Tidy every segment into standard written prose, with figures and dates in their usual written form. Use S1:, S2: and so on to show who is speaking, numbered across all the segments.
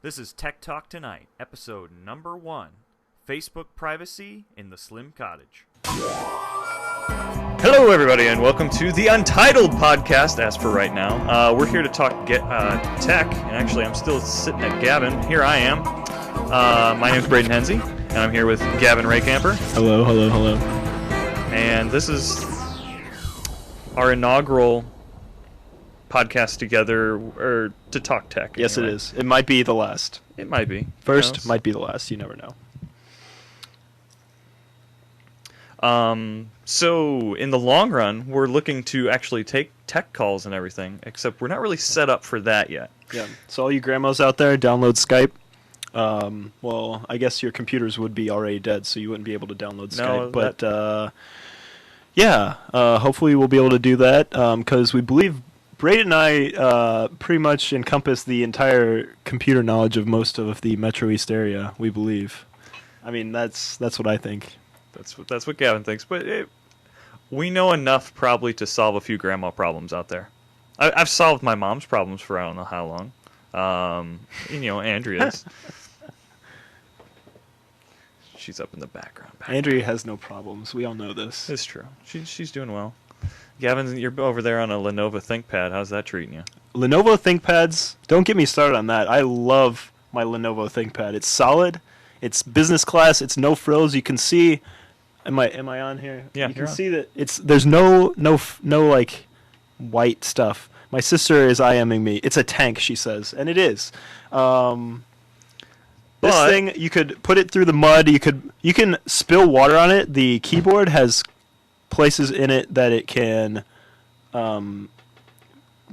S1: This is Tech Talk Tonight, episode number 1, Facebook Privacy in the Slim Cottage. Hello, everybody, and welcome to the Untitled Podcast, as for right now. We're here to talk tech, and actually I'm still sitting at Gavin. Here I am. My name's Braden Hensey, and I'm here with Gavin Raycamper.
S2: Hello.
S1: And this is our inaugural podcast together, or to talk tech.
S2: Yes,
S1: anyway.
S2: it is. It might be the last.
S1: It might be.
S2: First might be the last. You never know.
S1: So in the long run, we're looking to actually take tech calls and everything, except we're not really set up for that yet.
S2: Yeah. So all you grandmas out there, download Skype. Well, I guess your computers would be already dead, so you wouldn't be able to download Skype. But hopefully we'll be able to do that because we believe Braden and I pretty much encompass the entire computer knowledge of most of the Metro East area. We believe. I mean, that's what I think.
S1: That's what Gavin thinks, but we know enough probably to solve a few grandma problems out there. I've solved my mom's problems for I don't know how long. Andrea's. She's up in the background.
S2: Andrea has no problems. We all know this.
S1: It's true. She's doing well. Gavin, you're over there on a Lenovo ThinkPad. How's that treating you?
S2: Lenovo ThinkPads, don't get me started on that. I love my Lenovo ThinkPad. It's solid. It's business class. It's no frills. You can see. Am I on here?
S1: Yeah,
S2: you can see that there's no like white stuff. My sister is IMing me. It's a tank, she says, and it is. This thing, you could put it through the mud. You can spill water on it. The keyboard has places in it that it can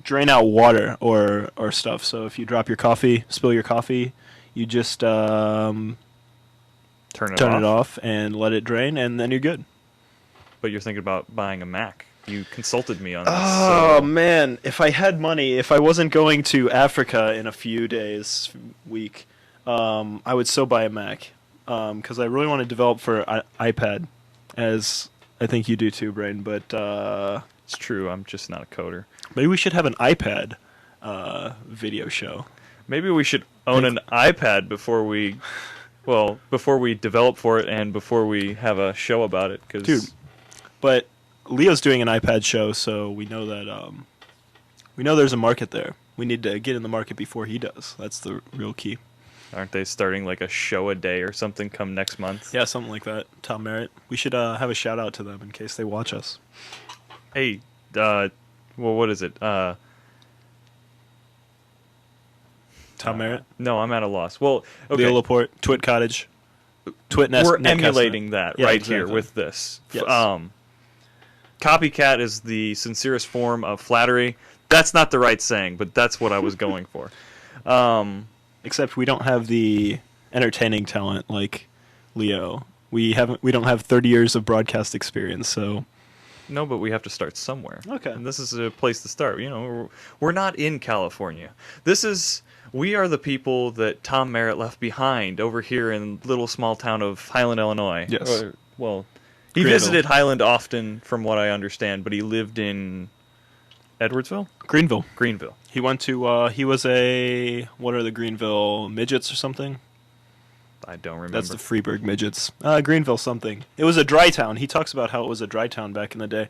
S2: drain out water or stuff. So if you drop your coffee, spill your coffee, you just turn it off and let it drain, and then you're good.
S1: But you're thinking about buying a Mac. You consulted me on this.
S2: Oh, man. If I had money, if I wasn't going to Africa in a few days, week, I would still buy a Mac. Because I really want to develop for iPad, as I think you do too, Brain. But
S1: it's true. I'm just not a coder.
S2: Maybe we should have an iPad video show.
S1: Maybe we should own an iPad before we develop for it and before we have a show about it.
S2: Dude, but Leo's doing an iPad show, so we know that we know there's a market there. We need to get in the market before he does. That's the real key.
S1: Aren't they starting like a show a day or something come next month?
S2: Yeah, something like that. Tom Merritt. We should have a shout out to them in case they watch us.
S1: Hey, what is it?
S2: Tom Merritt?
S1: No, I'm at a loss. Well, okay.
S2: Leo Laporte, Twit Cottage, Twitnest.
S1: We're emulating that
S2: exactly.
S1: Here with this.
S2: Yes.
S1: Copycat is the sincerest form of flattery. That's not the right saying, but that's what I was going for.
S2: Except we don't have the entertaining talent like Leo. We don't have 30 years of broadcast experience, so.
S1: No, but we have to start somewhere.
S2: Okay.
S1: And this is a place to start. We're not in California. We are the people that Tom Merritt left behind over here in little small town of Highland, Illinois.
S2: Yes.
S1: He visited Highland often, from what I understand, but he lived in Edwardsville?
S2: Greenville.
S1: Greenville.
S2: He went to, he was what are the Greenville Midgets or something?
S1: I don't remember.
S2: That's the Freeburg Midgets. Greenville something. It was a dry town. He talks about how it was a dry town back in the day.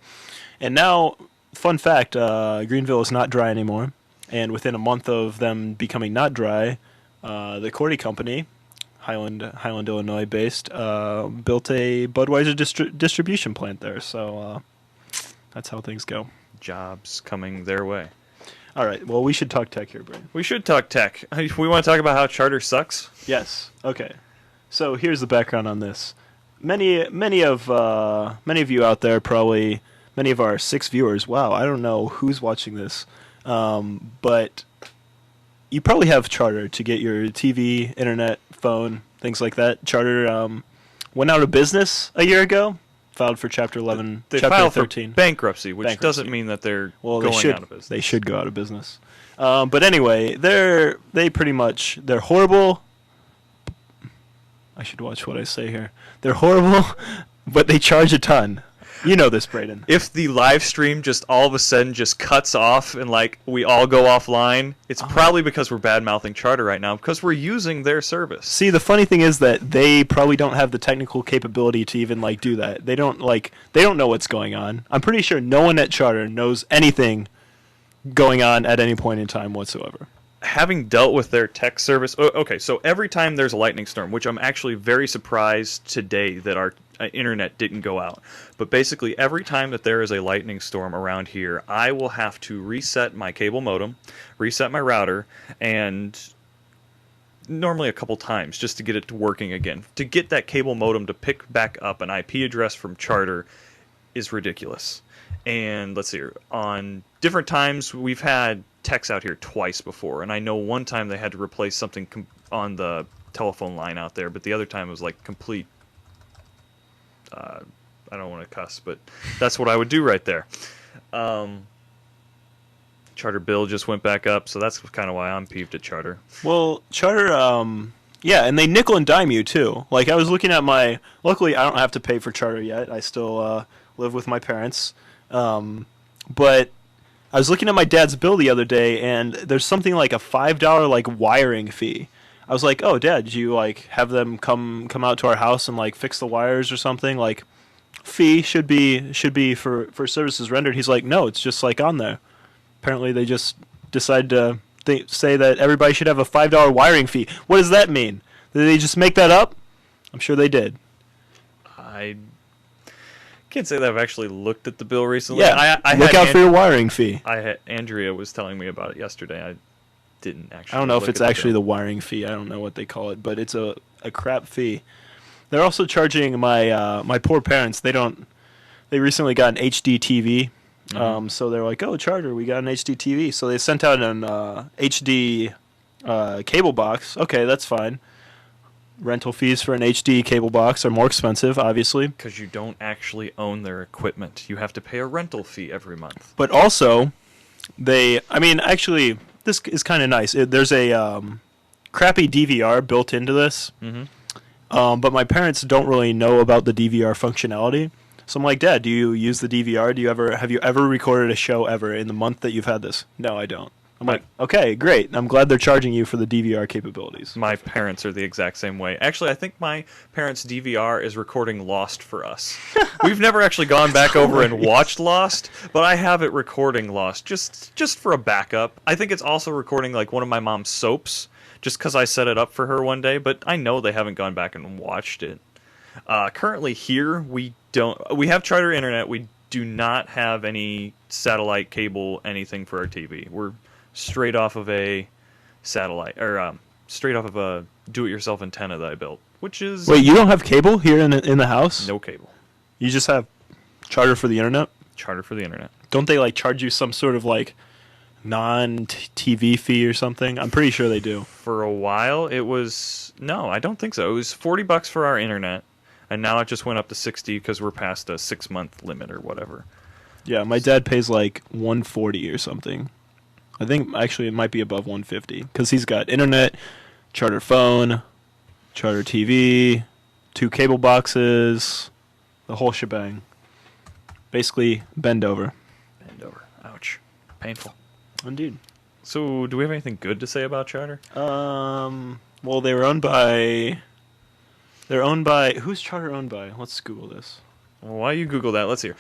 S2: And now, fun fact, Greenville is not dry anymore. And within a month of them becoming not dry, the Cordy Company, Highland, Illinois based, built a Budweiser distribution plant there. So that's how things go.
S1: Jobs coming their way.
S2: All right. Well, we should talk tech here, Brian.
S1: We should talk tech. We want to talk about how Charter sucks.
S2: Yes. Okay. So here's the background on this. Many of you out there, probably many of our 6 viewers. Wow, I don't know who's watching this, but you probably have Charter to get your TV, internet, phone, things like that. Charter went out of business a year ago. Filed for Chapter 11,
S1: they
S2: Chapter
S1: filed
S2: 13.
S1: For bankruptcy, which doesn't mean that they're going out of business.
S2: They should go out of business. But anyway, they're horrible. I should watch what I say here. They're horrible, but they charge a ton. You know this, Braden.
S1: If the live stream just all of a sudden just cuts off and like we all go offline, it's probably because we're bad mouthing Charter right now because we're using their service.
S2: See, the funny thing is that they probably don't have the technical capability to even like do that. They don't know what's going on. I'm pretty sure no one at Charter knows anything going on at any point in time whatsoever.
S1: Having dealt with their tech service, okay, so every time there's a lightning storm, which I'm actually very surprised today that our internet didn't go out, but basically every time that there is a lightning storm around here, I will have to reset my cable modem, reset my router, and normally a couple times just to get it to working again. To get that cable modem to pick back up an IP address from Charter is ridiculous. And let's see here, on different times we've had techs out here twice before, and I know one time they had to replace something on the telephone line out there, but the other time it was like complete I don't want to cuss, but that's what I would do right there. Charter bill just went back up, so that's kind of why I'm peeved at Charter.
S2: Well, Charter, yeah, and they nickel and dime you too. Like I was looking at luckily I don't have to pay for Charter yet. I still live with my parents. But I was looking at my dad's bill the other day, and there's something like a $5 like wiring fee. I was like, "Oh, Dad, did you like have them come out to our house and like fix the wires or something?" Like, fee should be for services rendered. He's like, "No, it's just like on there." Apparently, they just decided to say that everybody should have a $5 wiring fee. What does that mean? Did they just make that up? I'm sure they did.
S1: I can't say that I've actually looked at the bill recently.
S2: Yeah, look out for your wiring fee.
S1: Andrea was telling me about it yesterday. I didn't actually.
S2: I don't know if it's actually the wiring fee. I don't know what they call it, but it's a crap fee. They're also charging my poor parents. They recently got an HD TV, so they're like, "Oh, Charter, we got an HD TV." So they sent out an HD cable box. Okay, that's fine. Rental fees for an HD cable box are more expensive, obviously.
S1: Because you don't actually own their equipment. You have to pay a rental fee every month.
S2: But also, actually, this is kind of nice. There's a crappy DVR built into this. Mm-hmm. But my parents don't really know about the DVR functionality. So I'm like, Dad, do you use the DVR? Have you ever recorded a show ever in the month that you've had this? No, I don't. I'm like, okay, great. I'm glad they're charging you for the DVR capabilities.
S1: My parents are the exact same way. Actually, I think my parents' DVR is recording Lost for us. We've never actually gone back over and watched Lost, but I have it recording Lost just for a backup. I think it's also recording like one of my mom's soaps, just because I set it up for her one day, but I know they haven't gone back and watched it. Currently here, we have Charter Internet. We do not have any satellite cable, anything for our TV. We're straight off of a satellite, or straight off of a do-it-yourself antenna that I built, which is...
S2: Wait, you don't have cable here in the house?
S1: No cable.
S2: You just have Charter for the internet?
S1: Charter for the internet.
S2: Don't they like charge you some sort of like non-TV fee or something? I'm pretty sure they do.
S1: For a while, it was... No, I don't think so. It was $40 for our internet, and now it just went up to $60 because we're past a 6-month limit or whatever.
S2: Yeah, my dad pays like $140 or something. I think actually it might be above $150 because he's got internet, Charter phone, Charter TV, 2 cable boxes, the whole shebang. Basically, bend over.
S1: Bend over. Ouch. Painful.
S2: Indeed.
S1: So, do we have anything good to say about Charter?
S2: Well, they're owned by... Who's Charter owned by? Let's Google this.
S1: Well, while you Google that, let's hear.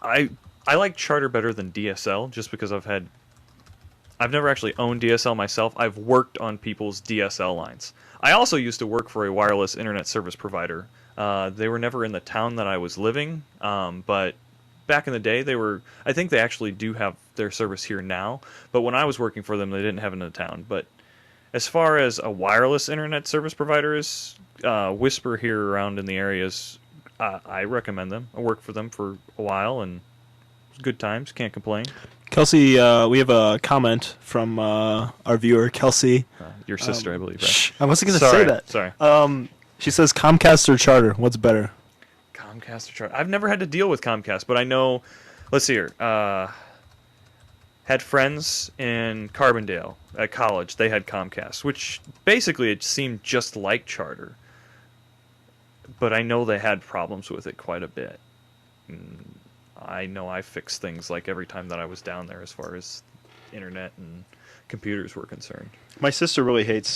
S1: I like Charter better than DSL just because I've never actually owned DSL myself. I've worked on people's DSL lines. I also used to work for a wireless internet service provider. They were never in the town that I was living, but back in the day, I think they actually do have their service here now, but when I was working for them, they didn't have it in the town. But as far as a wireless internet service provider is, Whisper here around in the areas, I recommend them. I worked for them for a while, and good times, can't complain.
S2: Kelsey, we have a comment from our viewer, Kelsey.
S1: Your sister, I believe, right?
S2: Shh, I wasn't going to say that.
S1: Sorry.
S2: She says Comcast or Charter, what's better?
S1: Comcast or Charter? I've never had to deal with Comcast, but I know, let's see here, had friends in Carbondale at college. They had Comcast, which basically it seemed just like Charter, but I know they had problems with it quite a bit. I know I fixed things like every time that I was down there as far as internet and computers were concerned.
S2: My sister really hates